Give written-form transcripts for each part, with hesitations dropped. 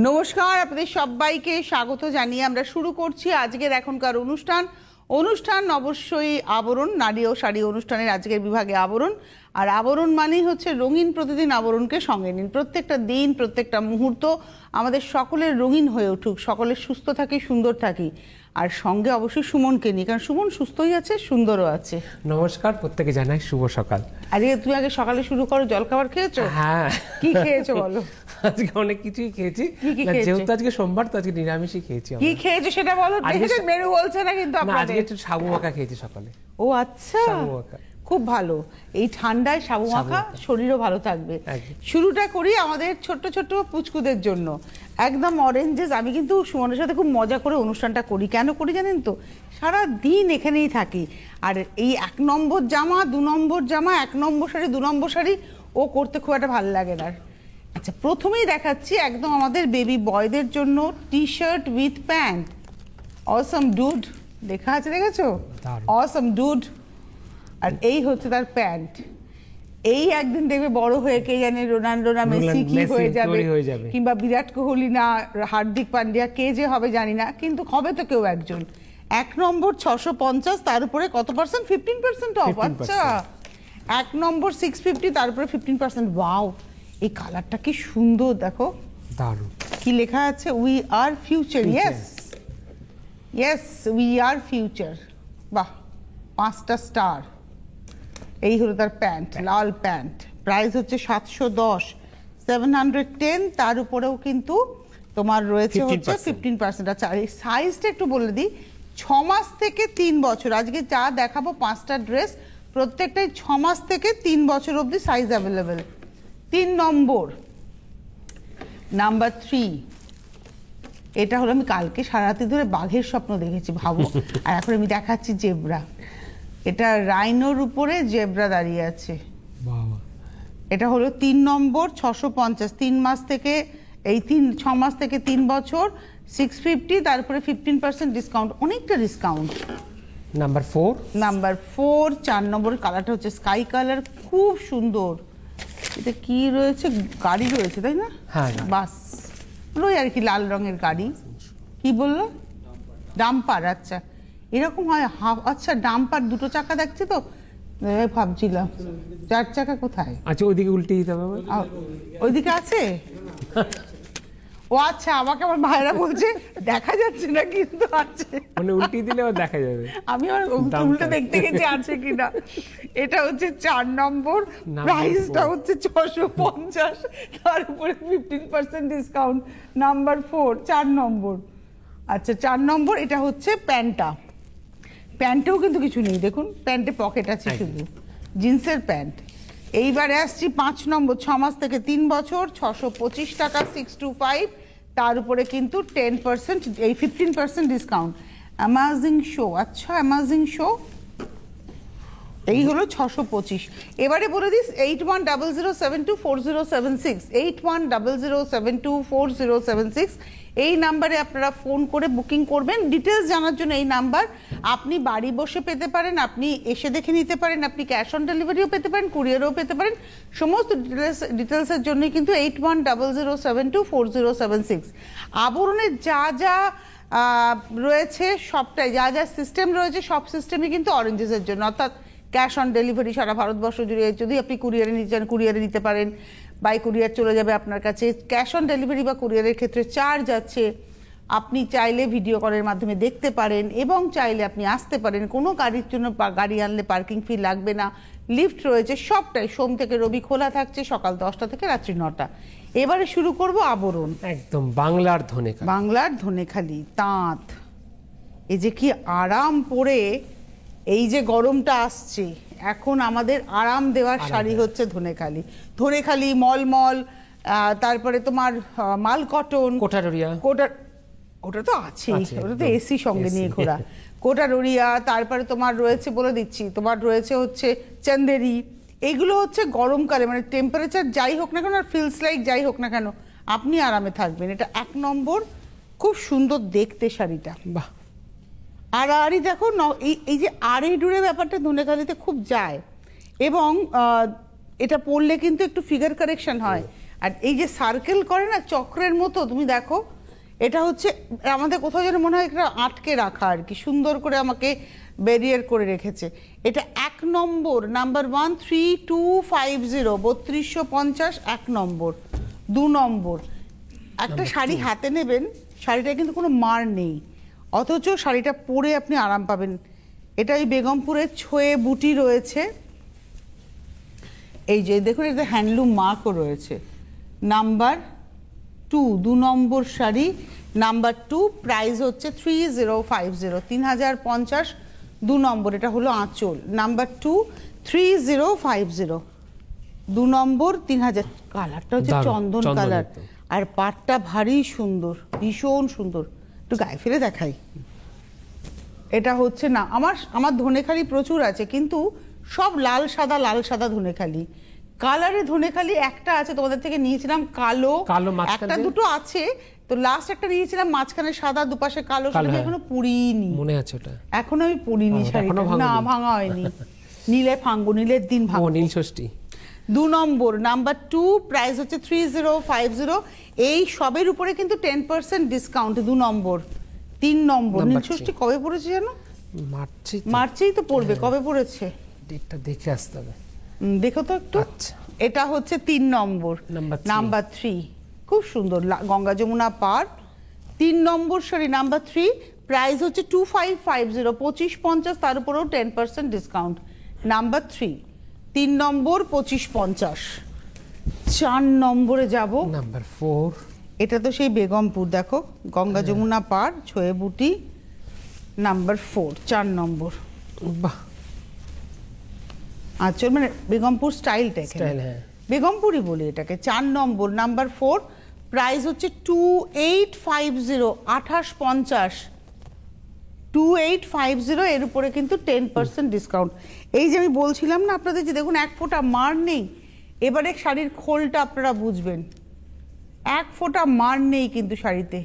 নমস্কার, আপনাদের সবাইকে স্বাগত জানিয়ে আমরা শুরু করছি আজকের এখনকার অনুষ্ঠান অবশ্যই আবরণ, নারী ও শাড়ি অনুষ্ঠানের আজকের বিভাগে আবরণ। আর আবরণ মানেই হচ্ছে রঙিন প্রতিদিন আবরণকে সঙ্গে নিন। প্রত্যেকটা দিন, প্রত্যেকটা মুহূর্ত আমাদের সকলের রঙিন হয়ে উঠুক, সকলের সুস্থ থাকি, সুন্দর থাকি। আর সঙ্গে অবশ্যই সুমনকে নিই, কারণ সুমন সুস্থই আছে, সুন্দরও আছে। নমস্কার, প্রত্যেকে জানাই শুভ সকাল। আজকে তুমি আগে সকালে শুরু করো। জলখাবার খেয়েছো? হ্যাঁ। কি খেয়েছো বলো? আজকে অনেক কিছুই খেয়েছি, যেহেতু আজকে সোমবার তো আজকে নিরামিষই খেয়েছি। কি খেয়েছো সেটা বলো। মেনু বলছে না কিন্তু আপনাদের। আজকে একটু সাবু মাখা খেয়েছি সকালে। ও আচ্ছা, সাবু মাখা খুব ভালো। এই ঠান্ডায় সাবু মাখা, শরীরও ভালো থাকবে। শুরুটা করি আমাদের ছোট্ট ছোট্ট পুচকুদের জন্য, একদম অরেঞ্জেস। আমি কিন্তু সুমনের সাথে খুব মজা করে অনুষ্ঠানটা করি। কেন করি জানেন তো? সারা দিন এখানেই থাকি। আর এই 1 নম্বর জামা, 2 নম্বর জামা, 1 নম্বর শাড়ি, 2 নম্বর শাড়ি ও করতে খুব একটা ভালো লাগে না। আচ্ছা, প্রথমেই দেখাচ্ছি একদম আমাদের বেবি বয়দের জন্য T shirt with pant. Assam dude লেখা আছে, দেখেছো? অসম ডুড। আর এই হচ্ছে তার প্যান্ট। এই একদিন দেখবে বড় হয়ে কে জানে রোনাল্ডো না মেসি কি হয়ে যাবে, কিংবা বিরাট কোহলি না হার্দিক পান্ডিয়া, কে যে হবে জানি না, কিন্তু হবে তো কেউ একজন। 1 নম্বর 650, তার উপরে কত পার্সেন্ট? 15% অফ। আচ্ছা, 1 নম্বর 650, তার উপরে 15%। ওয়াও, এই কালারটা কি সুন্দর, দেখো দারুণ। কি লেখা আছে? We are future. Yes yes, we are future. বাহ, 5টা স্টার। এই হলো তার প্যান্ট, লাল প্যান্ট। প্রাইস হচ্ছে 710, 710। তার উপরেও কিন্তু তোমার রয়েছে হচ্ছে 15%। আচ্ছা, এই সাইজটা একটু বলে দিই। 6 মাস থেকে 3 বছর। আজকে যা দেখাবো 5টা ড্রেস, প্রত্যেকটাই 6 মাস থেকে 3 বছর অবধি সাইজ অ্যাভেলেবেল। 3 নম্বর, নাম্বার 3। এটা হলো, আমি কালকে সারা রাতি ধরে বাঘের স্বপ্ন দেখেছি, ভাবো। আর এখন আমি দেখাচ্ছি জেব্রা। এটা রাইনোর উপরে জেব্রা দাঁড়িয়ে আছে। এটা হলো 3 নম্বর, 650। 3 মাস থেকে 6 মাস থেকে 3 বছর, 650। তারপরে 15% ডিসকাউন্ট, অনেকটা ডিসকাউন্ট। নাম্বার 4, 4 নম্বর কালারটা হচ্ছে স্কাই কালার, খুব সুন্দর। এটা কি রয়েছে? গাড়ি রয়েছে, তাই না? হ্যাঁ, বাস ওই আর কি, লাল রঙের গাড়ি। কি বললো? ডাম্পার। আচ্ছা, এরকম হয়। আচ্ছা, ডাম্পার 2টো চাকা দেখছি তো, ভাবছিলাম 4 চাকা কোথায়। আচ্ছা, ওইদিকে উল্টে দিতে হবে। ওইদিকে আছে? ও আচ্ছা, আমাকে আমার ভাইরা বলছে দেখা যাচ্ছে না, কিন্তু আছে, মানে উল্টে দিলে দেখা যাবে। আমি আমার উল্টে দেখতে গেছি আছে কিনা। এটা হচ্ছে 4 নম্বর, প্রাইসটা হচ্ছে 650, তার উপরে 15% ডিসকাউন্ট। নাম্বার 4, 4 নম্বর। আচ্ছা, 4 নম্বর। এটা হচ্ছে প্যান্টেও কিন্তু কিছু নেই, দেখুন প্যান্টে পকেট আছে শুধু, জিন্সের প্যান্ট। এইবারে আসছি 5 নম্বর, 6 মাস থেকে 3 বছর, 625 টাকা, 625। তার উপরে কিন্তু 10%, এই 15% ডিসকাউন্ট। Amazing show. আচ্ছা, অ্যামাজিং শো। এই হলো 625। এবারে বলে দিস 8100724076, 8100724076। এই নাম্বারে আপনারা ফোন করে বুকিং করবেন। ডিটেলস জানার জন্য এই নাম্বার। আপনি বাড়ি বসে পেতে পারেন, আপনি এসে দেখে নিতে পারেন, আপনি ক্যাশ অন ডেলিভারিও পেতে পারেন, কুরিয়ারও পেতে পারেন। সমস্ত ডিটেলসের জন্য কিন্তু 8100724076। আবরণের যা যা রয়েছে সবটাই, যা যা সিস্টেম রয়েছে সব সিস্টেমই কিন্তু অরেঞ্জেসের জন্য, অর্থাৎ ক্যাশ অন ডেলিভারি সারা ভারতবর্ষ জুড়ে। যদি আপনি কুরিয়ারে নিতে চান, কুরিয়ারে নিতে পারেন, বাই কুরিয়ার চলে যাবে আপনার কাছে। ক্যাশ অন ডেলিভারি বা কুরিয়ারের ক্ষেত্রে চার্জ আছে। আপনি চাইলে ভিডিও কলের মাধ্যমে দেখতে পারেন, এবং চাইলে আপনি আসতে পারেন। কোনো গাড়ির জন্য গাড়ি আনলে পার্কিং ফি লাগবে না, লিফট রয়েছে, সবটাই। সোম থেকে রবি খোলা থাকছে, সকাল 10টা থেকে রাত্রি 9টা। এবারে শুরু করব আবরণ। একদম বাংলার ধনেখালি, বাংলার ধনেখালি তাঁত। এই যে কি আরাম পরে, এই যে গরমটা আসছে, এখন আমাদের আরাম দেওয়ার শাড়ি হচ্ছে ধনেখালি। ধনেখালি, মলমল, তারপরে তোমার মাল কটন, কোটাররিয়া। ওটা তো আছেই, ওটা তো এসি সঙ্গে নিয়ে ঘোরা। কোটাররিয়া, তারপরে তোমার রয়েছে, বলে দিচ্ছি, তোমার রয়েছে হচ্ছে চন্দেরি। এইগুলো হচ্ছে গরমকালে, মানে টেম্পারেচার যাই হোক না কেন, আর ফিলস লাইক যাই হোক না কেন, আপনি আরামে থাকবেন। এটা 1 নম্বর, খুব সুন্দর দেখতে শাড়িটা। বাহ। আড়াআড়ি দেখো, এই যে আড়ে ডুড়ে ব্যাপারটা ধনেখালিতে খুব যায়, এবং এটা পরলে কিন্তু একটু ফিগার কারেকশন হয়। আর এই যে সার্কেল করে না চক্রের মতো, তুমি দেখো এটা হচ্ছে আমাদের কোথাও যেন মনে হয় এটা আটকে রাখা আর কি, সুন্দর করে আমাকে ব্যারিয়ার করে রেখেছে। এটা 1 নম্বর, নাম্বার 1 3250, 3250 1 নম্বর। 2 নম্বর, একটা শাড়ি হাতে নেবেন, শাড়িটা কিন্তু কোনো মার নেই, অথচ শাড়িটা পরে আপনি আরাম পাবেন। এটা এই বেগমপুরের ছোয়ে বুটি রয়েছে, এই যে দেখুন এটা হ্যান্ডলুম মার্কও রয়েছে। নাম্বার 2, 2 নম্বর শাড়ি, নাম্বার 2, প্রাইস হচ্ছে 3050, 3050, 2 নম্বর। এটা হলো আঁচল, নাম্বার 2 3050, 2 নম্বর 3000। কালারটা হচ্ছে চন্দন কালার, আর পাটটা ভারী সুন্দর, ভীষণ সুন্দর। একটু গায়ে ফেলে দেখাই। এটা হচ্ছে না আমার ধনেখালি প্রচুর আছে, কিন্তু সব লাল সাদা ধনেখালি। কালারে ধনেখালি একটা আছে, তোমাদের থেকে নিয়েছিলাম কালো, একটা দুটো আছে, তো লাস্ট একটা নিয়েছিলাম মাঝখানে সাদা দুপাশে কালো, সেটা এখনো পরিনি, মনে আছে ওটা এখনো আমি পরিনি শাড়িটা, না ভাঙা হয়নি। নীলে ভাঙবো, নীলের দিন ভাঙবো। নীল ষষ্ঠী। 2 নম্বর, নাম্বার 2, প্রাইস হচ্ছে 3050। এই সবের উপরে কিন্তু 10% ডিসকাউন্ট। 2 নম্বর। 3 নম্বর, নীল ষষ্ঠী কবে পড়েছে জানো? মার্চেই তো পড়বে। কবে পড়েছে ডেটটা দেখে আসতে হবে, দেখো তো একটু। এটা হচ্ছে 3 নম্বর, নাম্বার 3, খুব সুন্দর গঙ্গা যমুনা পার। 3 নম্বর শাড়ি, নাম্বার 3, প্রাইস হচ্ছে 2550, 2550, তার উপরেও 10% ডিসকাউন্ট। নাম্বার 3, 3 নম্বর 2550। 4 নম্বরে যাব, নাম্বার 4। এটা তো সেই বেগমপুর, দেখো গঙ্গা যমুনা পার ছোয়ে বুটি, নাম্বার 4, 4 নম্বর। বাহ, আচ্ছা, মানে বেগমপুর স্টাইলটা, বেগমপুরি বলি এটাকে। 4 নম্বর, নাম্বার 4, প্রাইস হচ্ছে 2850, 2850, 2850, এর উপরে কিন্তু 10% ডিসকাউন্ট। এই যে আমি বলছিলাম না আপনাদের যে দেখুন 1 ফোঁটা মার নেই, এবারে শাড়ির খোলটা আপনারা বুঝবেন, 1 ফোঁটা মার নেই কিন্তু শাড়িতে।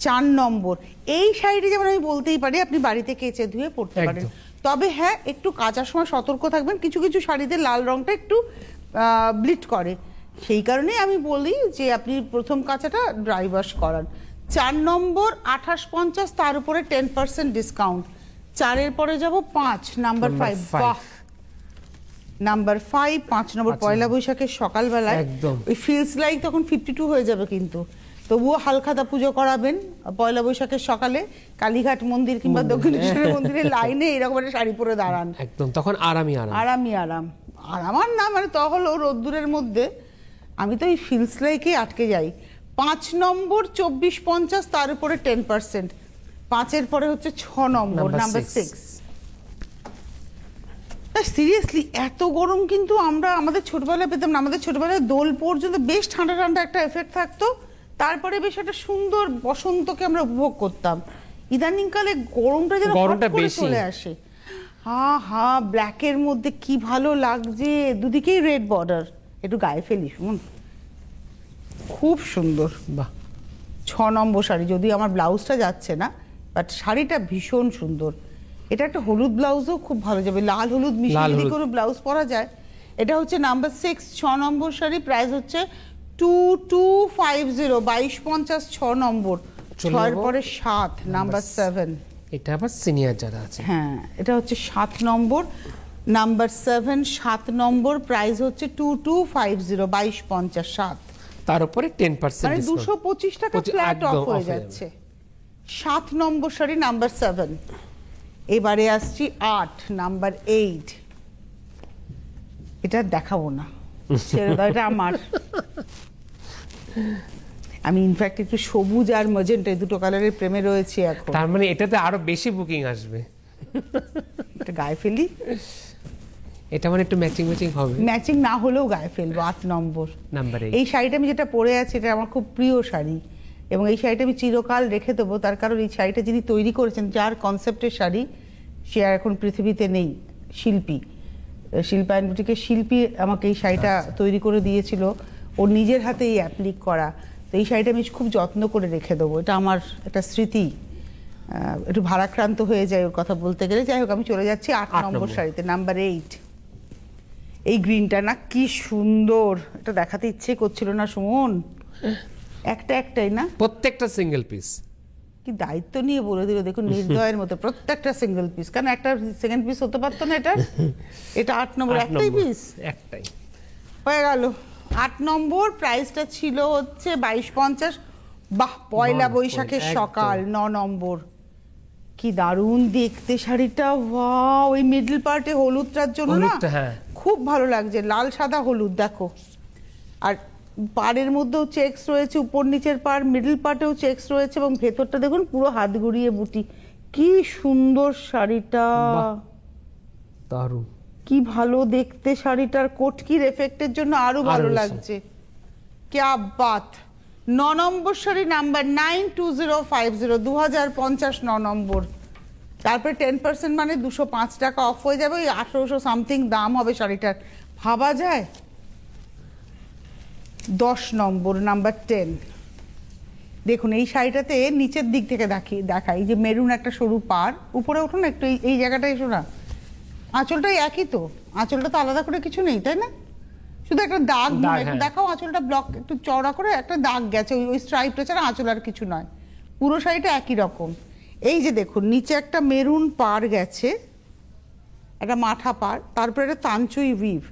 4 নম্বর, এই শাড়িটি যেমন আমি বলতেই পারি আপনি বাড়িতে কেচে ধুয়ে পরতে পারেন, তবে হ্যাঁ একটু কাচার সময় সতর্ক থাকবেন, কিছু কিছু শাড়িতে লাল রংটা একটু ব্লিট করে, সেই কারণেই আমি বলি যে আপনি প্রথম কাচাটা ড্রাই ওয়াশ করান। 4 নম্বর 2850, তার উপরে 10% ডিসকাউন্ট। 4-এর পরে যাব 5, নাম্বার 5। বাহ, নাম্বার 5, 5 নম্বর, পয়লা বৈশাখের সকালবেলায় ওই ফিলস লাইক তখন 52 হয়ে যাবে, কিন্তু তবুও হালখাতা পুজো করাবেন পয়লা বৈশাখের সকালে, কালীঘাট মন্দির কিংবা দক্ষিণেশ্বরের মন্দিরের লাইনে এরকম একটা শাড়ি পরে দাঁড়ান, একদম তখন আরাম আর না মানে তা হলো রোদ্দুরের মধ্যে, আমি তো এই ফিলস লাইকে আটকে যাই। 5 নম্বর 2450, তার উপরে 10%। 5-এর পরে হচ্ছে 6 নম্বর, নাম্বার 6। সিরিয়াসলি এত গরম কিন্তু আমরা আমাদের ছোটবেলায় পেতাম না। আমাদের ছোটবেলায় দোল পর্যন্ত বেশ ঠান্ডা ঠান্ডা একটা এফেক্ট থাকতো, তারপরে বেশ একটা সুন্দর বসন্তকে আমরা উপভোগ করতাম। ইদানিংকালে গরমটা যেন বেশি চলে আসে। হা, ব্ল্যাকের মধ্যে কি ভালো লাগছে, দুদিকেই রেড বর্ডার। একটু গায়ে ফেলি শুনুন, খুব সুন্দর। বাহ, 6 নম্বর শাড়ি, যদি আমার ব্লাউজটা যাচ্ছে না, বাট শাড়িটা ভীষণ সুন্দর। এটা একটা হলুদ ব্লাউজও খুব ভালো যাবে, লাল হলুদ মিশিয়ে যদি কোনো ব্লাউজ পরা যায়। এটা হচ্ছে নাম্বার 6, 6 নম্বর শাড়ি, প্রাইস হচ্ছে 2250, 2250, 6 নম্বর। 6-এর পরে 7, নাম্বার 7। এটা আবার সিনিয়র যারা আছে, হ্যাঁ, এটা হচ্ছে 7 নম্বর, নাম্বার 7, 7 নম্বর, প্রাইস হচ্ছে 2250, 2250, 7, তার উপরে 10% মানে 225 টাকা ফ্ল্যাট অফ হয়ে যাচ্ছে। 7 নম্বর শাড়ি, নাম্বার 7। এবারে আসছি 8, নাম্বার 8। এটা দেখাবো না, ছেড়ে দাও, এটা আমার। আমি ইনফ্যাক্ট একটু সবুজ আর ম্যাজেন্টা এই দুটো কালারের প্রেমে রয়েছে এখন। তার মানে এটাতে আরো বেশি বুকিং আসবে। এটা গায়ে ফেলি, এটা মানে একটু ম্যাচিং হবে, ম্যাচিং না হলেও গায়ে ফেলবো। 8 নম্বর, নাম্বার 8। এই শাড়িটা আমি যেটা পরে আছি এটা আমার খুব প্রিয় শাড়ি, এবং এই শাড়িটা আমি চিরকাল রেখে দেবো, তার কারণ এই শাড়িটা যিনি তৈরি করেছেন, যার কনসেপ্টের শাড়ি, সে আর এখন পৃথিবীতে নেই। শিল্পী, শিল্পায়ন বুটিকের শিল্পী আমাকে এই শাড়িটা তৈরি করে দিয়েছিল, ওর নিজের হাতেই অ্যাপ্লিক করা। তো এই শাড়িটা আমি খুব যত্ন করে রেখে দেবো, এটা আমার একটা স্মৃতি। একটু ভারাক্রান্ত হয়ে যায় ওর কথা বলতে গেলে। যাই হোক, আমি চলে যাচ্ছি 8 নম্বর শাড়িতে, নাম্বার 8। এই গ্রিনটা না কি সুন্দর, এটা দেখাতে ইচ্ছে করছিল না সুমন, একটাই না, প্রত্যেকটা সিঙ্গেল পিস। কি দায়িত্ব নিয়ে বলে দিল, দেখুন নির্দয়ের মতো প্রত্যেকটা সিঙ্গেল পিস, কারণ একটা সেকেন্ড পিস হতে পারতো না এটা। এটা 8 নম্বর, একটাই পিস, একটাই হয়ে গেল 8 নম্বর। প্রাইসটা ছিল হচ্ছে 2250। বাহ, পয়লা বৈশাখের সকাল, 9 নম্বর। কি দারুণ দেখতে শাড়িটা, ওয়াও! ওই মিডল পার্টে হলুদটার জন্য না খুব ভালো লাগছে, লাল সাদা হলুদ দেখো। আর পাড়ের মধ্যেও চেকস রয়েছে, উপর নিচের পাড়, মিডল পার্টেও চেকস রয়েছে, এবং ভেতরটা দেখুন পুরো হাত ঘুরিয়ে বুটি। কি সুন্দর শাড়িটা, দারুণ, কি ভালো দেখতে শাড়িটার, কোটকির এফেক্টের জন্য আরো ভালো লাগছে। ক্যা বাত। 9 নম্বর শাড়ি, নাম্বার 92050, 2050, 9 নম্বর। তারপরে 10% মানে 205 টাকা অফ হয়ে যাবে, ওই 1800 সামথিং দাম হবে শাড়িটার, ভাবা যায়। 10 নম্বর, নাম্বার 10। দেখুন এই শাড়িটাতে নিচের দিক থেকে দেখাই, যে মেরুন একটা সরু পাড়, উপরে উঠুন একটু, এই জায়গাটা এসো না, আঁচলটাই একই তো, আঁচলটা তো আলাদা করে কিছু নেই তাই না, শুধু একটা দাগ দেখাও, আঁচলটা ব্লক একটু চওড়া করে একটা দাগ গেছে, ওই স্ট্রাইপটা ছাড়া আঁচল আর কিছু নয়, পুরো শাড়িটা একই রকম। এই যে দেখুন নিচে একটা মেরুন পাড় গেছে, একটা মাঠা পাড়, তারপরে একটা তাঞ্চুই উইভ,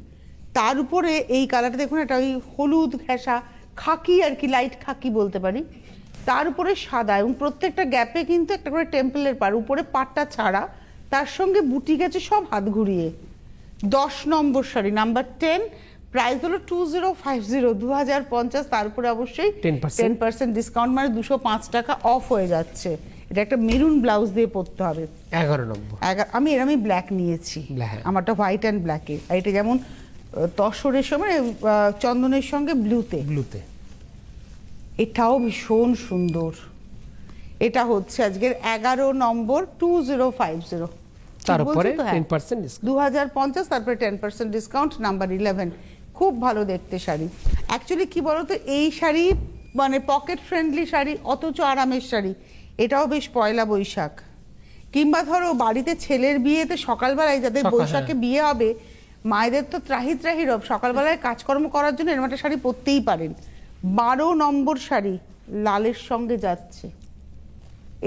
তার উপরে এই কালারটা দেখুন, এটা ওই হলুদ ঘেঁষা খাকি আর কি, লাইট খাকি বলতে পারি, তার উপরে সাদা, এবং প্রত্যেকটা গ্যাপে কিন্তু একটা করে টেম্পলের পাড়, উপরে পাড়টা ছাড়া, তার সঙ্গে বুটি গেছে সব হাত ঘুরিয়ে। 10 নম্বর শাড়ি, নাম্বার 10, প্রাইস হলো 2050, 2050, তারপরে অবশ্যই 10% ডিসকাউন্ট, মানে 205 টাকা অফ হয়ে যাচ্ছে। এটা একটা মেরুন ব্লাউজ দিয়ে পরতে হবে। 11 নম্বর, আমি এরমই ব্ল্যাক নিয়েছি, আমারটা হোয়াইট অ্যান্ড ব্ল্যাকে, আর এটা যেমন তসরের সময় চন্দনের সঙ্গে ব্লুতে, এটাও ভীষণ সুন্দর। এটা হচ্ছে আজকের 11 নম্বর, 2050, তার উপরে 10% ডিসকাউন্ট, 2050, তারপরে 10% ডিসকাউন্ট, নাম্বার 11। খুব ভালো দেখতে শাড়ি। অ্যাকচুয়ালি কি বলতো, এই শাড়ি মানে পকেট ফ্রেন্ডলি শাড়ি, অথচ আরামের শাড়ি। এটাও বেশ পয়লা বৈশাখ, কিংবা ধরো বাড়িতে ছেলের বিয়েতে সকালবেলায়, যাদের বৈশাখে বিয়ে হবে, মায়েদের তো ত্রাহি রব, সকালবেলায় কাজকর্ম করার জন্য এরকম একটা শাড়ি পরতেই পারেন। 12 নম্বর শাড়ি, লালের সঙ্গে যাচ্ছে,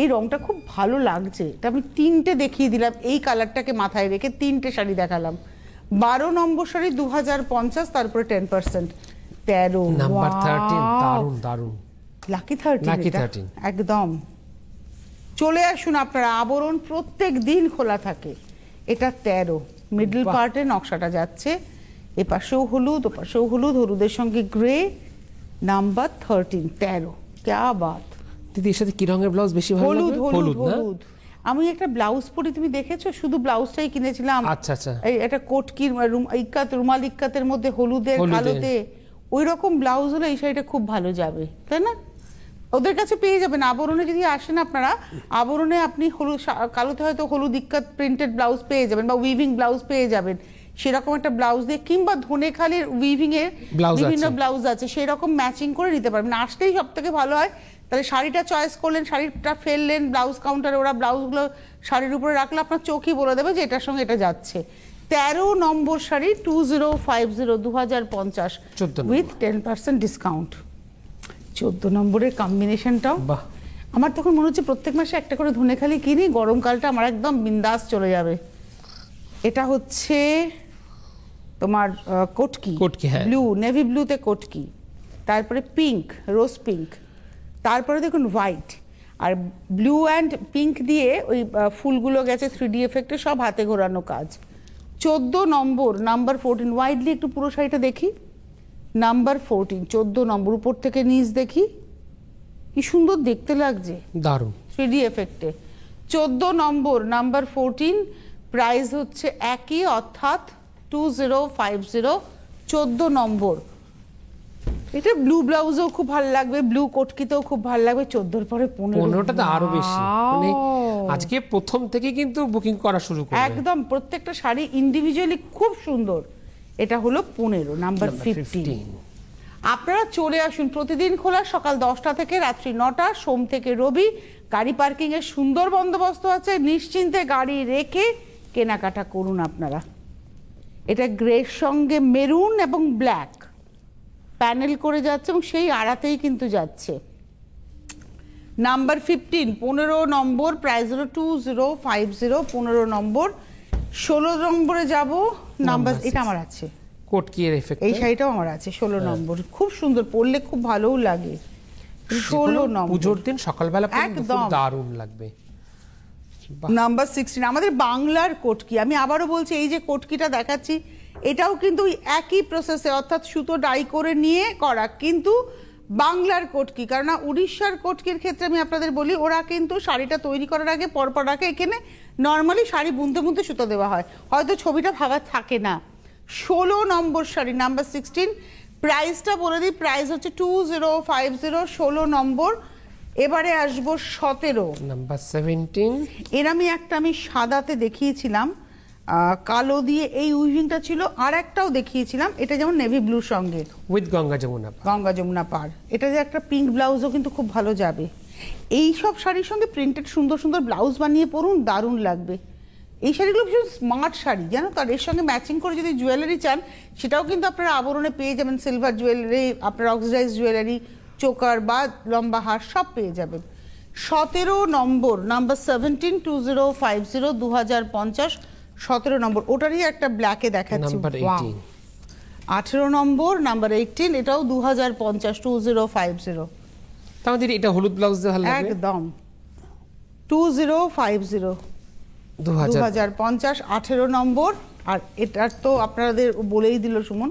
এই রংটা খুব ভালো লাগছে। এটা আমি 3টে দেখিয়ে দিলাম, এই কালারটাকে মাথায় রেখে 3টে শাড়ি দেখালাম। 12 নম্বর শাড়ি 2050, তারপরে 10%, 13 নাম্বার 13, দারুণ লাকি 13, একদম। চলে আসুন আপনারা, আবরণ প্রত্যেক দিন খোলা থাকে। এটা 13, মিডল পার্টে নকশাটা যাচ্ছে, এপাশেও হলুদ, ওপাশেও হলুদ, হলুদের সঙ্গে গ্রে, নাম্বার 13, 13। ক্যা বাত। দিদি, এর সাথে কি রঙের ব্লাউজ বেশি ভালো লাগবে? হলুদ। আমি একটা ব্লাউজ পরি, তুমি দেখেছো? শুধু ব্লাউজটাই কিনেছিলাম। আচ্ছা, এই একটা কোটকির রুমাল ইক্কাতের মধ্যে হলুদের কালোতে, ওই রকম ব্লাউজ হলে এই শাড়িটা খুব ভালো যাবে, তাই না? ওদের কাছে পেয়ে যাবেন, আবরণে যদি আসেন আপনারা, আবরণে আপনি হলুদ কালোতে হয়তো হলুদ ইক্কাত প্রিন্টেড ব্লাউজ পেয়ে যাবেন, বা উইভিং ব্লাউজ পেয়ে যাবেন, সেরকম একটা ব্লাউজ দিয়ে, কিংবা ধনেখালির উইভিং এর বিভিন্ন ব্লাউজ আছে, সেই রকম ম্যাচিং করে নিতে পারবেন। আসলেই সব থেকে ভালো হয়, তাহলে শাড়িটা চয়েস করলেন, শাড়িটা ফেললেন, ব্লাউজ কাউন্টারে ওরা ব্লাউজগুলো শাড়ির উপরে রাখলে আপনার চোখই বলে দেবে যে এটার সঙ্গে এটা যাচ্ছে। 13 নম্বর শাড়ি, 2050, 2050, উইথ 10% ডিসকাউন্ট। 14 নম্বরের কম্বিনেশনটাও আমার তখন মনে হচ্ছে প্রত্যেক মাসে একটা করে ধনেখালি কিনি, গরমকালটা আমার একদম বিন্দাস চলে যাবে। এটা হচ্ছে তোমার কোটকি, ব্লু, নেভি ব্লুতে কোটকি, তারপরে পিঙ্ক, রোজ পিঙ্ক, তারপরে দেখুন হোয়াইট, আর ব্লু অ্যান্ড পিঙ্ক দিয়ে ওই ফুলগুলো গেছে 3D এফেক্টে, সব হাতে ঘোরানো কাজ। 14 নম্বর, নাম্বার 14, ওয়াইডলি একটু পুরো শাড়িটা দেখি, নাম্বার 14, 14 নম্বর, উপর থেকে নিচ দেখি, কি সুন্দর দেখতে লাগছে, দারুণ 3D এফেক্টে। 14 নম্বর, নাম্বার 14, প্রাইস হচ্ছে একই, অর্থাৎ 2050, 14 নম্বর। এটা ব্লু ব্লাউজও খুব ভালো লাগবে, ব্লু কোটকিতেও খুব ভালো লাগবে। 14 পরে 15টা তো আরো বেশি, মানে আজকে প্রথম থেকে কিন্তু বুকিং করা শুরু করবে একদম। প্রত্যেকটা শাড়ি ইন্ডিভিজুয়ালি খুব সুন্দর। এটা হলো 15, নাম্বার 15। আপনারা চলে আসুন, প্রতিদিন খোলা, সকাল 10টা থেকে রাত্রি 9টা, সোম থেকে রবি। গাড়ি পার্কিং এর সুন্দর বন্দোবস্ত আছে, নিশ্চিন্তে গাড়ি রেখে কেনাকাটা করুন আপনারা। এটা গ্রের সঙ্গে মেরুন এবং ব্ল্যাক প্যানেল করে যাচ্ছে এবং সেই আড়াতেই কিন্তু যাচ্ছে। নাম্বার 15, 15 নম্বর, প্রাইস হলো 2050, 15 নম্বর। 16 নম্বরে যাব, নাম্বার, এটা আমার আছে, কোটকির এফেক্ট, এই শাড়িটাও আমার আছে 16 নম্বর, খুব সুন্দর, পরলে খুব ভালোও লাগে। 16 নম্বর, পুজোর দিন সকালবেলা একদম দারুণ লাগবে। নাম্বার 16, আমাদের বাংলার কোটকি। আমি আবারও বলছি, এই যে কোটকিটা দেখাচ্ছি এটাও কিন্তু একই প্রসেসে, অর্থাৎ সুতো ডাই করে নিয়ে করা, কিন্তু বাংলার কোটকি। কারণ উড়িষ্যার কোটকির ক্ষেত্রে আমি আপনাদের বলি, ওরা কিন্তু শাড়িটা তৈরি করার আগে পরপর রাখে, এখানে নর্মালি শাড়ি বুনতে বুনতে সুতো দেওয়া হয়, হয়তো ছবিটা ভাগা থাকে না। 16 নম্বর শাড়ি, নাম্বার 16, প্রাইসটা বলে দিই, প্রাইস হচ্ছে 2050, 16 নম্বর। এবারে আসবো 17 নাম্বার 17, এর আমি সাদাতে দেখিয়েছিলাম, কালো দিয়ে এই উইভিংটা ছিল, আর একটাও দেখিয়েছিলাম, এটা যেমন নেভি ব্লুর সঙ্গে উইথ গঙ্গা যমুনা পার, এটা যে একটা পিঙ্ক ব্লাউজও কিন্তু খুব ভালো যাবে। এই সব শাড়ির সঙ্গে প্রিন্টেড সুন্দর সুন্দর ব্লাউজ বানিয়ে পরুন, দারুণ লাগবে। এই শাড়িগুলো ভীষণ স্মার্ট শাড়ি, জানো তো। আর এর সঙ্গে ম্যাচিং করে যদি জুয়েলারি চান, সেটাও কিন্তু আপনারা আবরণে পেয়ে যাবেন, সিলভার জুয়েলারি, আপনার অক্সিডাইজ জুয়েলারি, চোকার বা লম্বা হার সব পেয়ে যাবেন। 17 নম্বর, নাম্বার 17, 2050, 2050, 17 নম্বর, ওটারই একটা ব্ল্যাকে দেখাচ্ছি। 18 নম্বর, নাম্বার 18, এটাও 2050, 2050, তাহলে এটা হলুদ ব্লাউজ দিয়ে ভালো লাগবে একদম। 2050, 2050, 18 নম্বর। আর এটার তো আপনাদের বলেই দিল সুমন,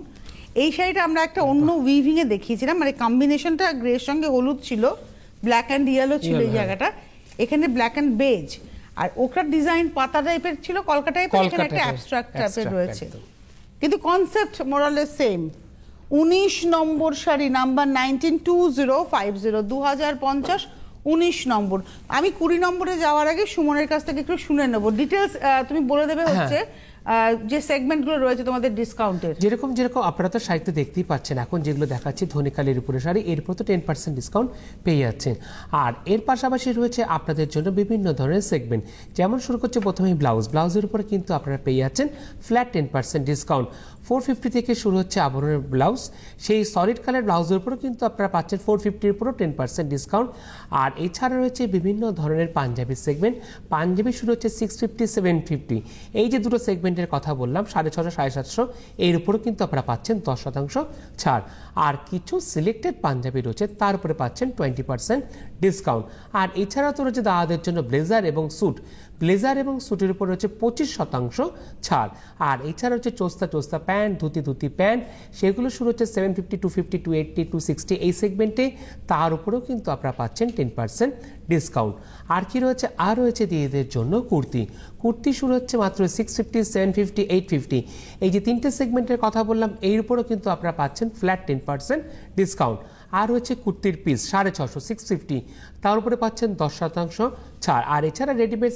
এই শাড়িটা আমরা একটা অন্য উইভিং এ দেখিয়েছিলাম, মানে কম্বিনেশনটা গ্রের সঙ্গে হলুদ ছিল, ব্ল্যাক অ্যান্ড ইয়েলো ছিল এই জায়গাটা, এখানে ব্ল্যাক অ্যান্ড বেজ, আর ওটার ডিজাইন পাতা টাইপের ছিল, কলকা টাইপের, এখানে একটা অ্যাবস্ট্রাক্ট টাইপের রয়েছে, কিন্তু কনসেপ্ট মোরালেস সেম। 19 নম্বর শাড়ি, নাম্বার 19, 2050, 2050, 19 নম্বর। আমি 20 নম্বরে যাওয়ার আগে সুমনের কাছ থেকে একটু শুনে নেব ডিটেলস, তুমি বলে দেবে হচ্ছে যে সেগমেন্টগুলো রয়েছে তোমাদের ডিসকাউন্টের। যেরকম আপনারা তো শাড়িতে দেখতেই পাচ্ছেন, এখন যেগুলো দেখাচ্ছি ধনিকালের উপরে শাড়ি, এরপর তো 10% ডিসকাউন্ট পেয়ে যাচ্ছেন। আর এর পাশাপাশি রয়েছে আপনাদের জন্য বিভিন্ন ধরনের সেগমেন্ট, যেমন শুরু করছে প্রথমেই ব্লাউজের উপরে কিন্তু আপনারা পেয়ে যাচ্ছেন ফ্ল্যাট 10% ডিসকাউন্ট। 450 থেকে শুরু হচ্ছে আবরণের ব্লাউজ, সেই সলিড কালার ব্লাউজের উপরও কিন্তু আপনারা পাচ্ছেন 450-এর উপরও 10% ডিসকাউন্ট। আর এছাড়া রয়েছে বিভিন্ন ধরনের পাঞ্জাবির সেগমেন্ট, পাঞ্জাবি শুরু হচ্ছে 650-750, এই যে দুটো সেগমেন্টের কথা বললাম 650, 750, এর উপরও কিন্তু আপনারা পাচ্ছেন 10% ছাড়। আর কিছু সিলেক্টেড পাঞ্জাবি রয়েছে, তার উপরে পাচ্ছেন 20% ডিসকাউন্ট। আর এছাড়াও তো রয়েছে দাদাদের জন্য ব্লেজার এবং স্যুটের উপর রয়েছে 25% ছাড়। আর এছাড়া হচ্ছে চোস্তা প্যান্ট, ধুতি প্যান্ট, সেগুলো শুরু হচ্ছে 750, 250, 280, 260 এই সেগমেন্টে, তার উপরেও কিন্তু আপনারা পাচ্ছেন 10% ডিসকাউন্ট। আর কি রয়েছে, আর রয়েছে দিদিদের জন্য কুর্তি শুরু হচ্ছে মাত্র 650, 750, 850, এই যে তিনটে সেগমেন্টের কথা বললাম, এর উপরও কিন্তু আপনারা পাচ্ছেন ফ্ল্যাট 10% ডিসকাউন্ট। আর হচ্ছে কুর্তির পিস 650, 650, তার উপরে পাচ্ছেন 10% ছাড়। আর এছাড়া রেডিমেড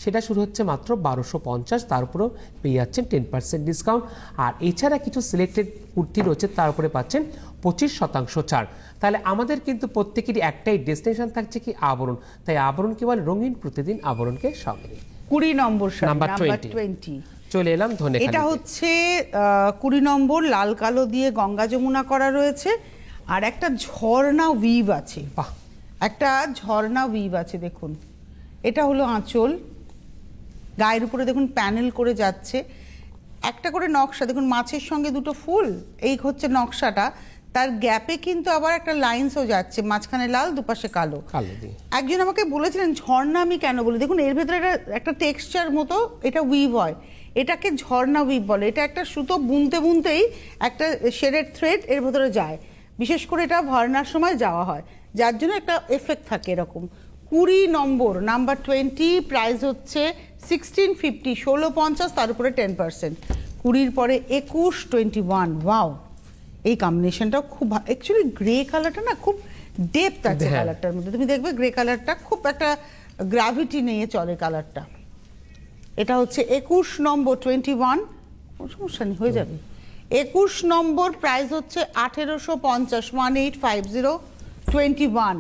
সেটা শুরু হচ্ছে মাত্র 1250, তার উপরেও পেয়ে যাচ্ছেন 10% ডিসকাউন্ট। আর এছাড়া কিছু সিলেক্টেড কুর্তি রয়েছে, তার উপরে পাচ্ছেন 25% ছাড়। তাহলে আমাদের কিন্তু প্রত্যেকেরই একটাই ডেস্টিনেশন থাকছে কি, আবরণ। তাই আবরণ কি বলে, রঙিন প্রতিদিন আবরণকে সঙ্গে। 20 নম্বর, নাম্বার 20 চলে এলাম ধনেখালি। এটা হচ্ছে 20 নম্বর, লাল কালো দিয়ে গঙ্গা যমুনা করা রয়েছে, আর একটা ঝর্ণা উইভ আছে, দেখুন এটা হলো আঁচল, গায়ের উপরে দেখুন প্যানেল করে যাচ্ছে, একটা করে নকশা দেখুন, মাছের সঙ্গে দুটো ফুল, এই হচ্ছে নকশাটা, তার গ্যাপে কিন্তু আবার একটা লাইন্সও যাচ্ছে, মাঝখানে লাল, দুপাশে কালো। একজন আমাকে বলেছিলেন ঝর্ণা আমি কেন বলি, দেখুন এর ভেতরে একটা টেক্সচার মতো এটা উইভ হয়, এটাকে ঝর্ণা উইভ বলে। এটা একটা সুতো বুনতে বুনতেই একটা শেডেড থ্রেড এর ভেতরে যায়, বিশেষ করে এটা ভরনার সময় যাওয়া হয়, যার জন্য একটা এফেক্ট থাকে এরকম। 20 নম্বর, নাম্বার 20, প্রাইস হচ্ছে 1650, 1650, তার উপরে 10%। 20 পরে 21, 21, ওয়াও, এই কম্বিনেশনটাও খুব, অ্যাকচুয়ালি গ্রে কালারটা না খুব ডেপথ আছে কালারটার মধ্যে, তুমি দেখবে গ্রে কালারটা খুব একটা গ্র্যাভিটি নিয়ে চলে কালারটা। এটা হচ্ছে 21 নম্বর, 21, সমস্যা নেই, হয়ে যাবে। 21 নম্বর, প্রাইস হচ্ছে 1850, 1850, 21,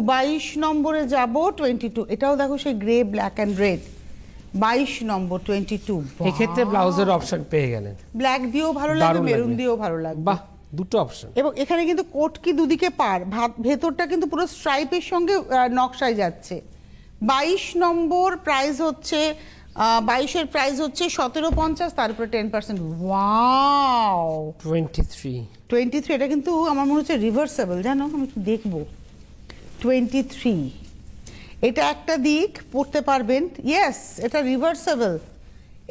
22 নম্বরে যাব, 22, এটাও দেখো সেই গ্রে, ব্ল্যাক অ্যান্ড রেড, 22 নম্বর 22। এক্ষেত্রে ব্লাউজের অপশন পেয়ে গেলেন, ব্ল্যাক দিয়েও ভালো লাগবে, মেরুন দিয়েও ভালো লাগবে। বাহ, দুটো অপশন। এবং এখানে কিন্তু কোটকি দুদিকে পার, ভেতরটা কিন্তু পুরো স্ট্রাইপের সঙ্গে নকশায় যাচ্ছে। 22 নম্বর প্রাইস হচ্ছে 22-এর প্রাইস হচ্ছে 1750, তারপরে 10%। ওয়াও, 23। এটা কিন্তু আমার মনে হচ্ছে রিভার্সেবল, জানো, আমি একটু দেখবো। 23 এটা একটা দিক, পড়তে পারবেন। ইয়েস, এটা রিভার্সেবল।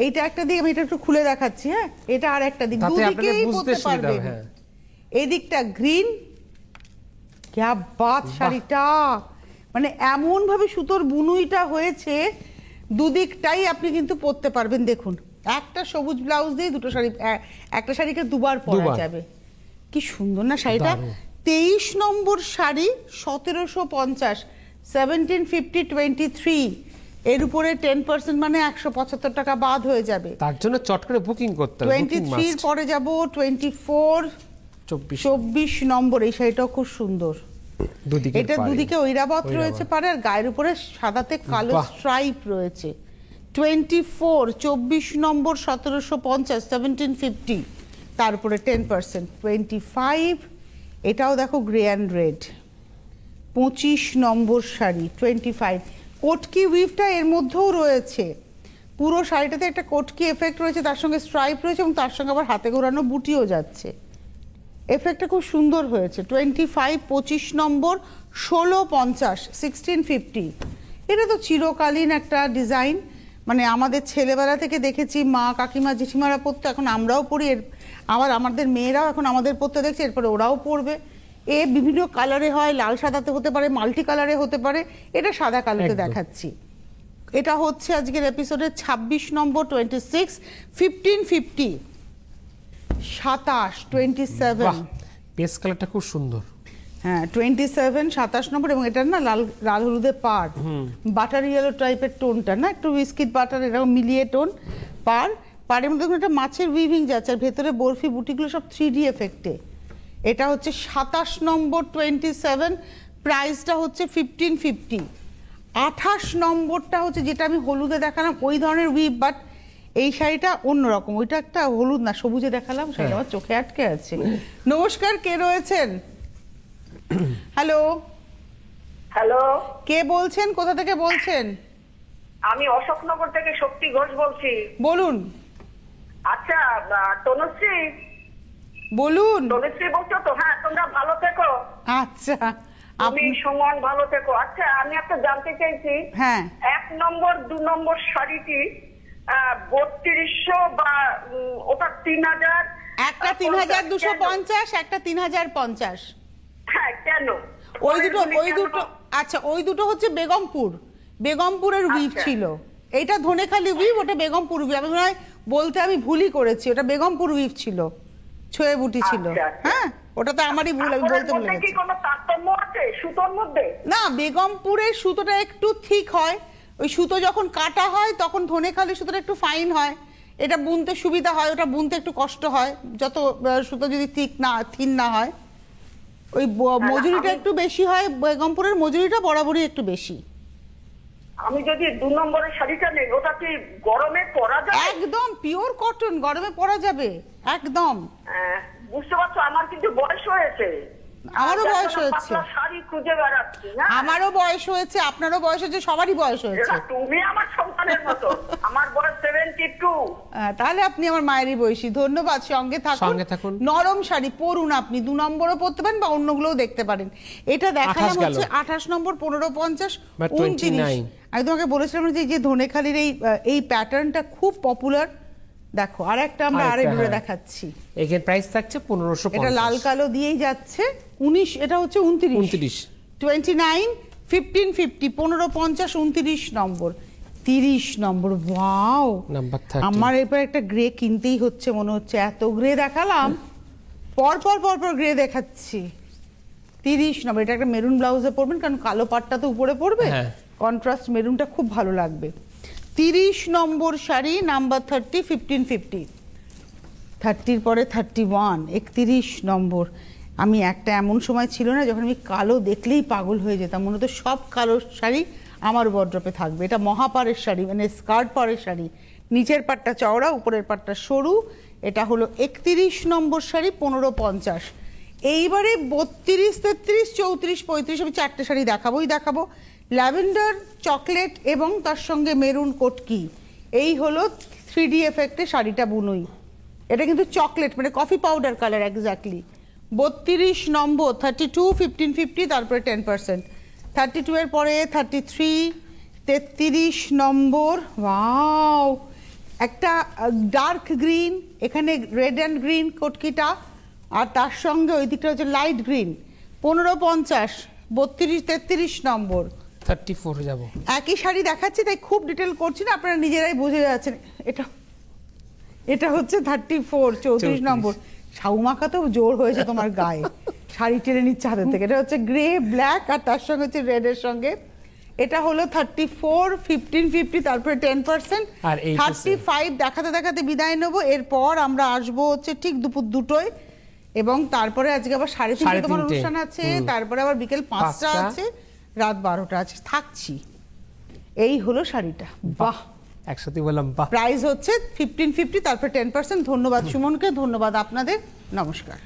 এইটা একটা দিক, আমি এটা একটু খুলে দেখাচ্ছি। হ্যাঁ, এটা আর একটা দিক, দুদিকেই পড়তে পারবেন। এই দিকটা গ্রিন, ক্যা বাত শাড়িটা, মানে এমন ভাবে সুতোর বুনুইটা হয়েছে, দুদিকটাই আপনি কিন্তু পরতে পারবেন। দেখুন, একটা সবুজ ব্লাউজ দিয়ে দুটো শাড়ি, একটা শাড়িকে দুবার পরা যাবে। কি সুন্দর না শাড়িটা। 23 নম্বর শাড়ি 1750, 1750 23। এর উপরে 10% মানে 175 টাকা বাদ হয়ে যাবে। তার জন্য চট করে বুকিং করতে হবে। 23 এর পরে যাব 24, 24 নম্বর। এই শাড়িটাও খুব সুন্দর। এটা দুদিকে ঐরাবত রয়েছে পারে, আর গায়ের উপরে সাদাতে কালো স্ট্রাইপ রয়েছে। 24, 24 নম্বর 1750, 1750, তারপরে 10%। 25, এটাও দেখো গ্রে অ্যান্ড রেড। 25 নম্বর শাড়ি 25। কোটকি উইভটা এর মধ্যেও রয়েছে, পুরো শাড়িটাতে একটা কোটকি এফেক্ট রয়েছে, তার সঙ্গে স্ট্রাইপ রয়েছে, এবং তার সঙ্গে আবার হাতে ঘোরানো বুটিও যাচ্ছে। এফেক্টটা খুব সুন্দর হয়েছে। 25, 25 নম্বর 1650, 1650। এটা তো চিরকালীন একটা ডিজাইন, মানে আমাদের ছেলেবেলা থেকে দেখেছি মা কাকিমা জেঠিমারা পরতো, এখন আমরাও পরি। আবার আমাদের মেয়েরাও এখন আমাদের পরতে দেখছে, এরপরে ওরাও পরবে। এ বিভিন্ন কালারে হয়, লাল সাদাতে হতে পারে, মাল্টি কালারে হতে পারে। এটা সাদা কালোতে দেখাচ্ছি। এটা হচ্ছে আজকের এপিসোডের 26 নম্বর 26, 1550, 27, 27। পেস কালারটা খুব সুন্দর। হ্যাঁ, 27, 27 নম্বর। এবং এটা না লাল হলুদে পার, বাটার ইয়েলো টাইপের টোনটা না, একটু বিস্কিট বাটার এরকম মিলিয়ে টোন। পাড়ের মধ্যে একটা মাছের উইভিং যাচ্ছে, আর ভেতরে বরফি বুটিগুলো সব 3D এফেক্টে। এটা হচ্ছে 27 নম্বর 27, প্রাইসটা হচ্ছে 1550। 28 নম্বরটা হচ্ছে যেটা আমি হলুদে দেখালাম, ওই ধরনের উইভ, বাট এই শাড়িটা অন্যরকম। ওইটা একটা হলুদ না সবুজে দেখালাম, শাড়িটা আমার চোখে আটকে আছে। নমস্কার, কে রয়েছেন? হ্যালো, হ্যালো, কে বলছেন, কোথা থেকে বলছেন? আমি অশোকনগর থেকে শক্তি ঘোষ বলছি। বলুন। আচ্ছা, তনুশ্রী বলুন। তনুশ্রী বলছো তো? হ্যাঁ, তোমরা ভালো থেকো। আচ্ছা, আমি সুমন, ভালো থেকো। আচ্ছা, আমি একটা জানতে চাইছি, হ্যাঁ, 1 নম্বর 2 নম্বর শাড়িটি 3200 বা ওটা 3000, একটা 3250, একটা 3050। হ্যাঁ, কেন? ওই দুটো আচ্ছা, ওই দুটো হচ্ছে বেগমপুরের উইভ ছিল। এইটা ধনেখালি উইভ, ওটা বেগমপুর উইভ। আমি মনে হয় বলতে আমি ভুলই করেছি, ওটা বেগমপুর উইভ ছিল, ছোয়ে বুটি ছিল। হ্যাঁ, ওটা তো আমারই ভুল, আমি বলতে ভুলে গেছি। কি কোনো তারতম্য আছে সুতোর মধ্যে? না, বেগমপুরের সুতোটা একটু ঠিক হয়, ওই সুতো যখন কাটা হয় তখন ধনেখালি সুতোটা একটু ফাইন হয়, এটা বুনতে সুবিধা হয়, ওটা বুনতে একটু কষ্ট হয় যত সুতো যদি থিন না হয়। ওই মজুরিটা একটু বেশি হয়, বেগমপুরের মজুরিটা বরাবরই একটু বেশি। আমি যদি 2 নম্বরের শাড়িটা নেই, ওটা কি গরমে পরা যাবে? একদম পিওর কটন, গরমে পরা যাবে একদম। বুঝতে পারছো, আমার কিন্তু বয়স হয়েছে। আমারও বয়স হয়েছে, শাড়ি খুঁজে বেড়াচ্ছি। আমারও বয়স হয়েছে, আপনারও বয়স হয়েছে, সবারই বয়স হয়েছে। তুমি আমার সন্তানের মতো, আমার বয়স 72। তাহলে আপনি আমার মায়েরই বয়সী। ধন্যবাদ, সঙ্গে থাকুন। নরম শাড়ি পরুন, আপনি 2 নম্বরও পরতে পারেন বা অন্যগুলোও দেখতে পারেন। এটা দেখালাম হচ্ছে 28 নম্বর 1550, 29। আমি তোমাকে বলেছিলাম যে ধনেখালির এই প্যাটার্নটা খুব পপুলার। দেখো, আর একটা আমরা আরেকটা দেখাচ্ছি। এর প্রাইস থাকছে 1550। এটা লাল কালো দিয়েই যাচ্ছে। 19, এটা হচ্ছে 29। 29, 1550, 1550, 29 নম্বর, 30 নম্বর। ওয়াও, আমার এরপর একটা গ্রে কিনতেই হচ্ছে মনে হচ্ছে, এত গ্রে দেখালাম, পর গ্রে দেখাচ্ছি। 30 নম্বর, এটা একটা মেরুন ব্লাউজে পরবেন, কারণ কালো পাটটা তো উপরে পড়বে, কন্ট্রাস্ট মেরুনটা খুব ভালো লাগবে। 30 নম্বর শাড়ি নাম্বার 30, 1550। 30-র পরে 31, 31 নম্বর। আমি একটা এমন সময় ছিল না যখন আমি কালো দেখলেই পাগল হয়ে যেতাম, মনে হতো সব কালো শাড়ি আমার ওয়ার্ড্রপে থাকবে। এটা মহাপাড়ের শাড়ি, মানে স্কার্ট পাড়ের শাড়ি, নিচের পাটটা চওড়া, উপরের পাটটা সরু। এটা হলো 31 নম্বর শাড়ি, 1550। এইবারে 32, 33, 34, 35 আমি 4টে শাড়ি দেখাবো। ল্যাভেন্ডার, চকলেট এবং তার সঙ্গে মেরুন কটকি, এই হলো 3D এফেক্টে শাড়িটা বুনুই। এটা কিন্তু চকলেট, মানে কফি পাউডার কালার এক্স্যাক্টলি। 32 নম্বর 32, 1550, তারপরে 10%। 32 এর পরে 33, 33 নম্বর। ওয়াও, একটা ডার্ক গ্রিন, এখানে রেড অ্যান্ড গ্রিন কটকিটা, আর তার সঙ্গে ওই দিকটা হচ্ছে লাইট গ্রিন। 1550, 32, 33 নম্বর। 34 যাব। একই শাড়ি দেখাচ্ছি তাই খুব ডিটেল করছি না, আপনারা নিজেরাই বুঝে যাচ্ছেন। এটা হচ্ছে 34, 34 নম্বর। শাউমাখা তো জোর হয়েছে তোমার গায়ে, শাড়ি টেনে নিচ্ছে হাতের থেকে। এটা হচ্ছে গ্রে ব্ল্যাক, আর তার সঙ্গে হচ্ছে রেড এর সঙ্গে। এটা হলো 34, 1550, তারপরে 10%। আর 35 দেখাতে বিদায় নেবো। এরপর আমরা আসবো হচ্ছে ঠিক দুপুর 2টোয়, এবং তারপরে আজকে আবার 3:30 তোমার অনুষ্ঠান আছে, তারপরে আবার বিকেল 5টা আছে, রাত 12টা আছে, থাকছি। এই হলো শাড়িটা। বাহ, একসাথে বললাম বাহ। প্রাইস হচ্ছে 1550, তারপরে 10%। ধন্যবাদ সুমনকে, ধন্যবাদ আপনাদের, নমস্কার।